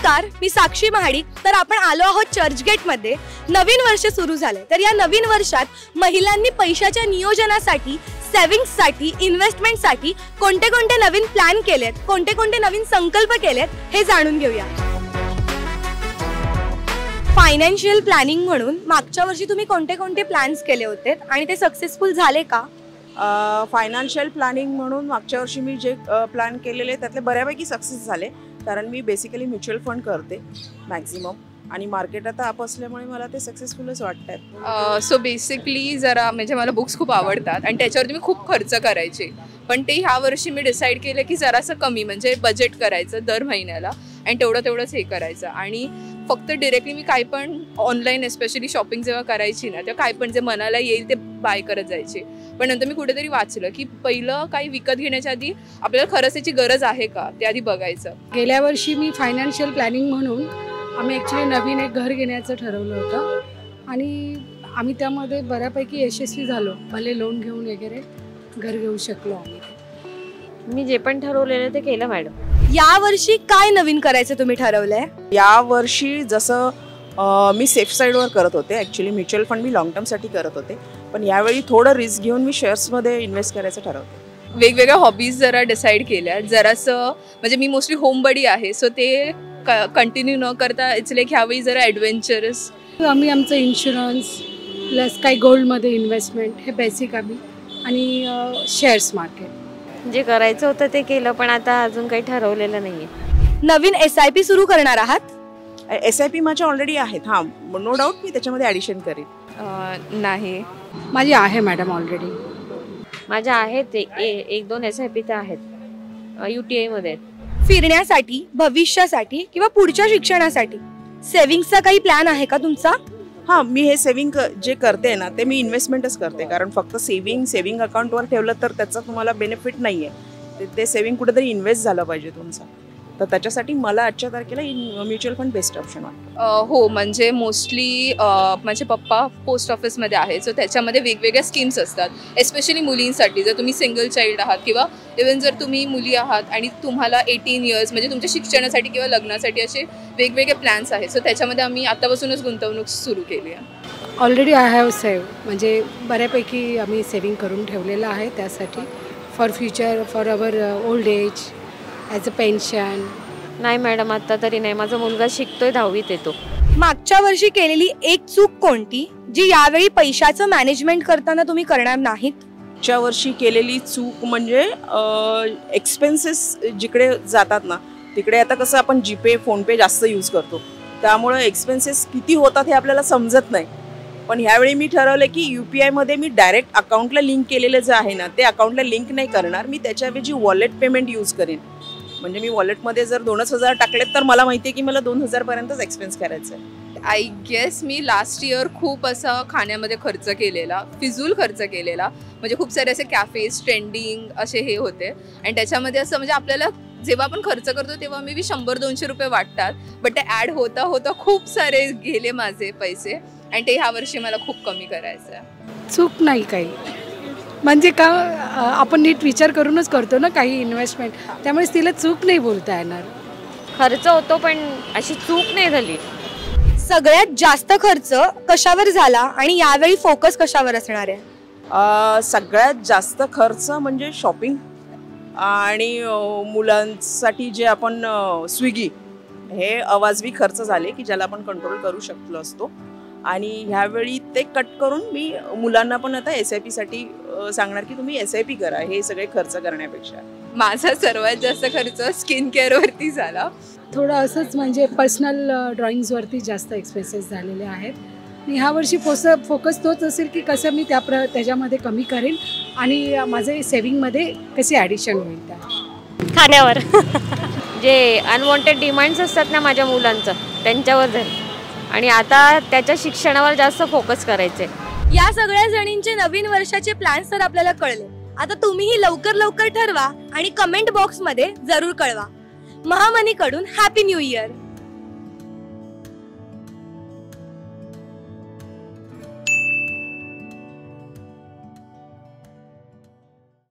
नमस्कार, मी साक्षी महाडिक. तर आपण आलो आहोत चर्चगेटमध्ये. नवीन वर्ष सुरू झाले, तर या नवीन वर्षात महिलांनी पैशाच्या नियोजनासाठी, सेव्हिंग्ससाठी, इन्व्हेस्टमेंटसाठी कोणते कोणते नवीन प्लॅन केलेत, कोणते कोणते नवीन संकल्प केलेत हे जाणून घेऊया. फायनान्शियल प्लॅनिंग म्हणून मागच्या वर्षी तुम्ही कोणते कोणते प्लॅन्स केले होते आणि ते सक्सेसफुल झाले का? फायनान्शियल प्लॅनिंग म्हणून मागच्या वर्षी मी जे प्लॅन केलेले त्यातले बऱ्यापैकी सक्सेस झाले, कारण मी बेसिकली म्युच्युअल फंड करते मॅक्झिमम, आणि मार्केट आता अप असल्यामुळे मला ते सक्सेसफुलच वाटतात. सो बेसिकली जरा म्हणजे मला बुक्स खूप आवडतात आणि त्याच्यावरती मी खूप खर्च करायचे, पण ते ह्या वर्षी मी डिसाईड केलं की जरासं कमी, म्हणजे बजेट करायचं दर महिन्याला आणि तेवढंच हे करायचं. आणि फक्त डिरेक्टली मी काही पण ऑनलाईन एस्पेशली शॉपिंग जेव्हा करायची ना, तेव्हा काय पण जे मनाला येईल ते बाय करत जायचे. पण नंतर मी कुठेतरी वाचलं की पहिलं काही विकत घेण्याच्या आधी आपल्याला खरंच त्याची गरज आहे का ते आधी बघायचं. गेल्या वर्षी मी फायनान्शियल प्लॅनिंग म्हणून आम्ही ॲक्च्युली नवीन एक घर घेण्याचं ठरवलं होतं आणि आम्ही त्यामध्ये बऱ्यापैकी यशस्वी झालो. भले लोन घेऊन वगैरे घर घेऊ शकलो आम्ही. मी जे पण ठरवलेलं ते केलं मॅडम. या वर्षी काय नवीन करायचं तुम्ही ठरवलंय? या वर्षी जसं मी सेफ साईडवर करत होते, ॲक्च्युली म्युच्युअल फंड मी लॉंग टर्मसाठी करत होते, पण यावेळी थोडं रिस्क घेऊन मी शेअर्समध्ये इन्व्हेस्ट करायचं ठरवते. वेगवेगळ्या हॉबीज जरा डिसाईड केल्या. जरासं म्हणजे मी मोस्टली होम बडी आहे, सो ते कंटिन्यू न करता इट्स लाईक ह्यावेळी जरा ॲडव्हेंचरस. आम्ही आमचं इन्शुरन्स प्लस काही गोल्डमध्ये इन्व्हेस्टमेंट हे बेसिक आम्ही, आणि शेअर्स मार्केट जे करायचं होतं ते केलं, पण आता अजून काही ठरवलेलं नाही आहे. नवीन SIP सुरू करणार आहात? SIP माझ्या ऑलरेडी आहेत. हां, नो डाऊट मी त्याच्यामध्ये ॲडिशन करेन. नाही, माझी आहे मॅडम ऑलरेडी. माझ्या आहेत एक दोन SIP तर आहेत, UTI मध्ये. फिरण्यासाठी, भविष्यासाठी किंवा पुढच्या शिक्षणासाठी सेव्हिंग्सचा काही प्लॅन आहे का तुमचा? हां, मी हे सेव्हिंग जे करते ना ते मी इन्व्हेस्टमेंटच करते, कारण फक्त सेव्हिंग अकाउंटवर ठेवलं तर त्याचा तुम्हाला बेनिफिट नाही आहे. ते सेव्हिंग कुठेतरी इन्व्हेस्ट झालं पाहिजे तुमचा, तर त्याच्यासाठी मला आजच्या तारखेला म्युच्युअल फंड बेस्ट ऑप्शन वाटतं. हो, म्हणजे मोस्टली माझे पप्पा पोस्ट ऑफिसमध्ये आहे, सो त्याच्यामध्ये वेगवेगळ्या स्कीम्स असतात, एस्पेशली मुलींसाठी. जर तुम्ही सिंगल चाइल्ड आहात किंवा इवन जर तुम्ही मुली आहात आणि तुम्हाला 18 इयर्स म्हणजे तुमच्या शिक्षणासाठी किंवा लग्नासाठी असे वेगवेगळे प्लॅन्स आहेत, सो त्याच्यामध्ये आम्ही आतापासूनच गुंतवणूक सुरू केली आहे. ऑलरेडी आय हॅव सेव्ह, म्हणजे बऱ्यापैकी आम्ही सेव्हिंग करून ठेवलेलं आहे त्यासाठी, for future, for our old age, as a pension. नाही मॅडम, आत्ता तरी नाही. माझा मुलगा शिकतोय, 10वीत येतो. मागच्या वर्षी केलेली एक चूक कोणती जी यावेळी पैशाचं मॅनेजमेंट करताना तुम्ही करणार नाहीत? मागच्या वर्षी केलेली चूक म्हणजे एक्सपेन्सेस जिकडे जातात ना तिकडे आता कसं आपण जीपे, फोनपे जास्त यूज करतो, त्यामुळे एक्सपेन्सेस किती होतात हे आपल्याला समजत नाही. पण ह्यावेळी मी ठरवलं की UPI मध्ये मी डायरेक्ट अकाउंटला लिंक केलेलं जे आहे ना ते अकाउंटला लिंक नाही करणार. मी त्याच्याऐवजी वॉलेट पेमेंट यूज करेन. म्हणजे मी वॉलेटमध्ये जर 2,000 टाकलेत तर मला माहिती आहे की मला 2,000 पर्यंतच एक्सपेन्स करायचं आहे. आय गेस मी लास्ट इयर खूप असा खाण्यामध्ये खर्च केलेला, फिजूल खर्च केलेला. म्हणजे खूप सारे असे कॅफेज ट्रेंडिंग असे हे होते, आणि त्याच्यामध्ये असं म्हणजे आपल्याला जेव्हा आपण खर्च करतो तेव्हा मे बी 100-200 रुपये वाटतात, बट ते ॲड होता होता खूप सारे गेले माझे पैसे, आणि ते ह्या वर्षी मला खूप कमी करायचं आहे. चूक नाही काही, म्हणजे का आपण नीट विचार करूनच करतो ना काही इन्व्हेस्टमेंट, त्यामुळे तिला चूक नाही बोलता येणार. खर्च होतो पण अशी चूक नाही झाली. सगळ्यात जास्त खर्च कशावर झाला आणि यावेळी फोकस कशावर असणार आहे? सगळ्यात जास्त खर्च म्हणजे शॉपिंग आणि मुलांसाठी जे आपण स्विगी हे अवाजवी खर्च झाले की ज्याला आपण कंट्रोल करू शकलो असतो, आणि ह्यावेळी ते कट करून मी मुलांना पण आता SIP साठी सांगणार की तुम्ही SIP करा हे सगळे खर्च करण्यापेक्षा. माझा सर्वात जास्त खर्च स्किन केअरवरती झाला. थोडं असंच म्हणजे पर्सनल ड्रॉइंग्सवरती जास्त एक्सपेन्सेस झालेले आहेत, आणि ह्या वर्षी फोकस तोच असेल की कसं मी त्याच्यामध्ये कमी करेन आणि माझे सेव्हिंगमध्ये कसे ॲडिशन होईल त्या खाण्यावर. जे अनवॉन्टेड डिमांड्स असतात ना माझ्या मुलांचं त्यांच्यावर झालं, आणि आता त्याच्या शिक्षणावर जास्त फोकस करायचे. या सगळ्या जणींचे नवीन वर्षाचे प्लॅन्स तर आपल्याला कळले. आता तुम्हीही लवकर ठरवा आणि कमेंट बॉक्समध्ये जरूर कळवा. महामनीकडून हॅपी न्यू इयर.